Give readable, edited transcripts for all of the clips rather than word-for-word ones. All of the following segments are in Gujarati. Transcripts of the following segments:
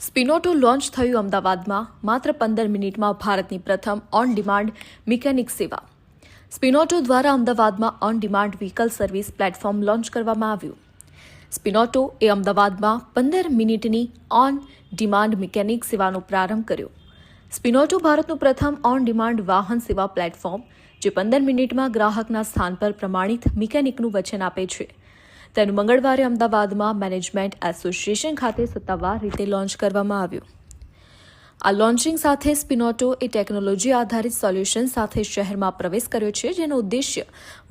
સ્પિનોટો લોન્ચ થયું અમદાવાદમાં માત્ર 15 મિનિટમાં ભારતની પ્રથમ ઓન ડિમાન્ડ મિકેનિક સેવા. સ્પિનોટો દ્વારા અમદાવાદમાં on demand vehicle service platform launch કરવામાં આવ્યું. સ્પિનોટો એ અમદાવાદમાં 15 મિનિટની ઓન ડિમાન્ડ મિકેનિક સેવાનો પ્રારંભ કર્યો. સ્પિનોટો ભારતનું પ્રથમ ઓન ડિમાન્ડ વાહન સેવા પ્લેટફોર્મ જે 15 મિનિટમાં ગ્રાહકના સ્થાન પર પ્રમાણિત મિકેનિકનું વચન આપે છે. તેનું મંગળવારે અમદાવાદમાં મેનેજમેન્ટ એસોસિએશન ખાતે સત્તાવાર રીતે લોન્ચ કરવામાં આવ્યું. આ લોન્ચિંગ સાથે સ્પિનોટો એ ટેકનોલોજી આધારિત સોલ્યુશન સાથે શહેરમાં પ્રવેશ કર્યો છે, જેનો ઉદ્દેશ્ય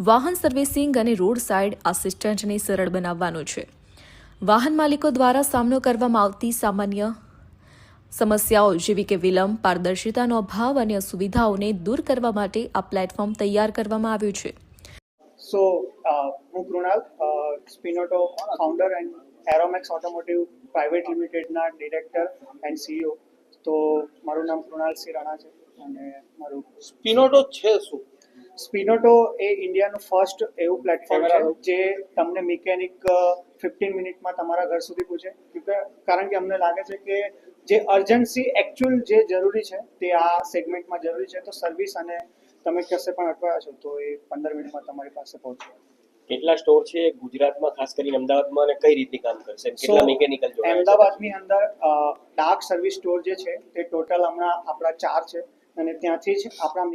વાહન સર્વિસિંગ અને રોડ સાઇડ આસિસ્ટન્ટને સરળ બનાવવાનો છે. વાહન માલિકો દ્વારા સામનો કરવામાં આવતી સામાન્ય સમસ્યાઓ જેવી કે વિલંબ, પારદર્શિતાનો અભાવ અને અસુવિધાઓને દૂર કરવા માટે આ પ્લેટફોર્મ તૈયાર કરવામાં આવ્યું છે. સો હું Krunal, Spinoto founder and Aeromax automotive private લિમિટેડના ડિરેક્ટર એન્ડ સીઈઓ. તો મારું નામ કૃણાલ સી રાણા છે અને મારું સ્પિનોટો છે શું? સ્પિનોટો એ ઇન્ડિયાનું ફર્સ્ટ એવું પ્લેટફોર્મ છે જે તમને મિકેનિક 15 મિનિટમાં તમારા ઘર સુધી પૂછે. કારણ કે અમને લાગે છે કે જે અર્જન્સી એકચ્યુઅલ જે જરૂરી છે તે આ સેગમેન્ટમાં જરૂરી છે. તો સર્વિસ અને તમે કશે પણ અટવાયા છો તો એ 15 મિનિટમાં તમારી પાસે પહોંચે. કેટલા સ્ટોર છે ગુજરાતમાં, ખાસ કરીને અમદાવાદમાં, અને કઈ રીતે કામ કરશે? કેટલા મિકેનિકલ જોડાયા છે? અમદાવાદની અંદર ડાર્ક સર્વિસ સ્ટોર જે છે તે ટોટલ હમણાં આપણા 4 છે અને ત્યાંથી જ આપણા